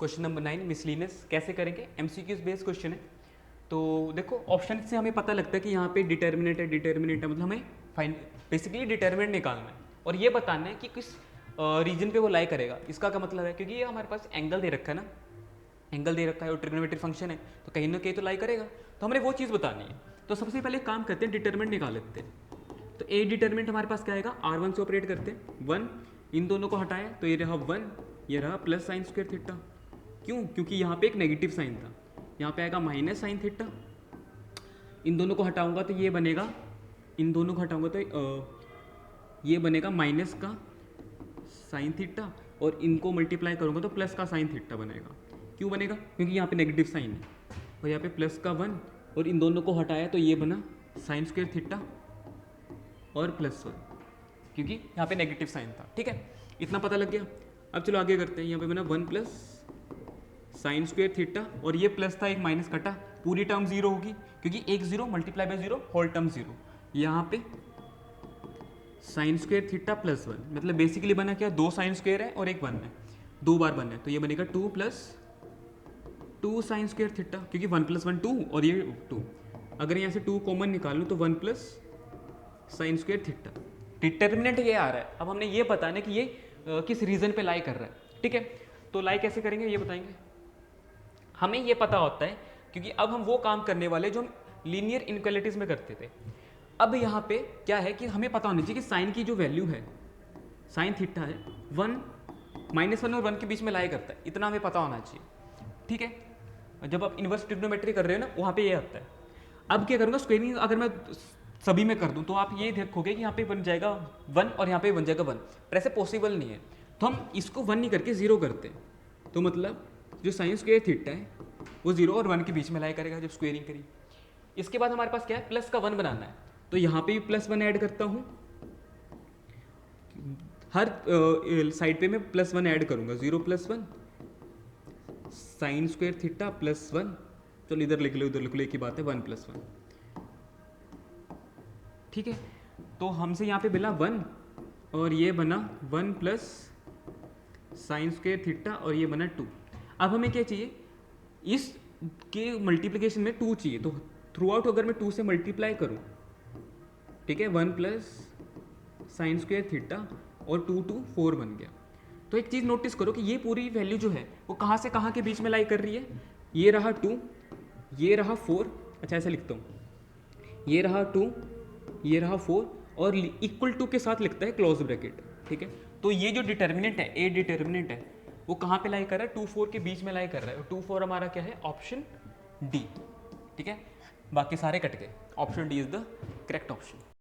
Question number 9 miscellaneous कैसे करेंगे, MCQs based question है। तो देखो ऑप्शन से हमें पता लगता है कि यहाँ पे डिटर्मिनेंट है मतलब हमें फाइन बेसिकली डिटर्मिनेंट निकालना है और ये बताना है कि किस रीजन पे वो लाई करेगा। इसका क्या मतलब है, क्योंकि ये हमारे पास एंगल दे रखा है ना, एंगल दे रखा है और ट्रिग्नोमेट्री फंक्शन है तो कहीं ना कहीं तो लाई करेगा, तो हमने वो चीज़ बतानी है। तो सबसे पहले काम करते हैं, डिटर्मिनेंट निकाल लेते हैं। तो ए डिटर्मिनेंट हमारे पास क्या आएगा, R1 से ऑपरेट करते हैं 1, इन दोनों को हटाया तो ये रहा 1, ये रहा प्लस साइन स्क्वायर थीटा। क्यों, क्योंकि यहाँ पे एक नेगेटिव साइन था, यहाँ पे आएगा माइनस साइन थीटा। इन दोनों को हटाऊंगा तो ये बनेगा, इन दोनों को हटाऊंगा तो ये बनेगा माइनस का साइन थीटा और इनको मल्टीप्लाई करूंगा तो प्लस का साइन थीटा बनेगा। क्यों बनेगा, क्योंकि यहाँ पे नेगेटिव साइन है और यहाँ पे प्लस का 1 और इन दोनों को हटाया तो ये बना साइन स्क्वायर थीटा और प्लस 1, क्योंकि यहाँ पे नेगेटिव साइन था। ठीक है, इतना पता लग गया। अब चलो आगे करते हैं। यहाँ पे बना 1 प्लस साइन स्क्वायर थीटा और ये प्लस था, एक माइनस कटा, पूरी टर्म जीरो होगी क्योंकि एक zero multiply by zero whole term zero. यहाँ पे साइन स्क्वायर थीटा प्लस 1 मतलब बेसिकली बना क्या, 2 साइन स्क्वायर है और एक 1 है, 2 बार 1 है तो ये बनेगा 2 प्लस 2 साइन स्क्वायर थीटा, क्योंकि 1 प्लस 1 2 और ये 2। अगर यहाँ से 2 कॉमन निकालूँ तो 1 plus sine square theta. Determinant ये आ रहा है, अब हमने ये बताना कि ये किस रीजन पे लाई कर रहा है। ठीक है, तो लाई कैसे करेंगे ये बताएंगे। हमें ये पता होता है क्योंकि अब हम वो काम करने वाले जो हम लीनियर इनक्वालिटीज में करते थे। अब यहाँ पे क्या है कि हमें पता होना चाहिए कि साइन की जो वैल्यू है, साइन थीटा है 1 -1 और 1 के बीच में लाई करता है, इतना हमें पता होना चाहिए। ठीक है, जब आप इनवर्स ट्रिग्नोमेट्री कर रहे हो ना वहाँ पे ये आता है। अब क्या करूँगा, स्क्वेयरिंग अगर मैं सभी में कर दूं तो आप ये देखोगे कि यहाँ पे बन जाएगा 1 और यहाँ पे बन जाएगा 1, पर ऐसे पॉसिबल नहीं है। तो हम इसको 1 नहीं करके 0 करते हैं, तो मतलब जो साइन स्क्वायर थीटा है वो 0 और 1 के बीच में लाई करेगा जब स्क्वेयरिंग करी। इसके बाद हमारे पास क्या है, प्लस का 1 बनाना है, तो यहाँ पे भी प्लस 1 ऐड करता हूँ, हर साइड पे मैं प्लस 1 ऐड करूँगा, 0 plus 1 sine square theta plus 1। चलो इधर लिख लो, उधर लिख लो, एक ही बात है, 1 प्लस 1। ठीक है, तो हमसे यहाँ पे मिला 1 और ये बना 1 प्लस साइन स्क्वायर थीटा और ये बना 2। अब हमें क्या चाहिए, इस के मल्टीप्लिकेशन में 2 चाहिए, तो थ्रू आउट अगर मैं 2 से मल्टीप्लाई करूँ, ठीक है, 1 प्लस साइन स्क्वायर थीटा और 2 2 4 बन गया। तो एक चीज़ नोटिस करो कि ये पूरी वैल्यू जो है वो कहाँ से कहाँ के बीच में लाई कर रही है। ये रहा 2, ये रहा 4, अच्छा ऐसे लिखता हूँ, ये रहा 2, ये रहा 4 और इक्वल टू के साथ लिखता है क्लोज ब्रैकेट। ठीक है, तो ये जो डिटर्मिनेंट है, ए डिटर्मिनेंट है, वो कहाँ पे लाई कर रहा है, 2 4 के बीच में लाई कर रहा है। 2 4 हमारा क्या है, ऑप्शन डी। ठीक है, बाकी सारे कट गए, option D is the correct option.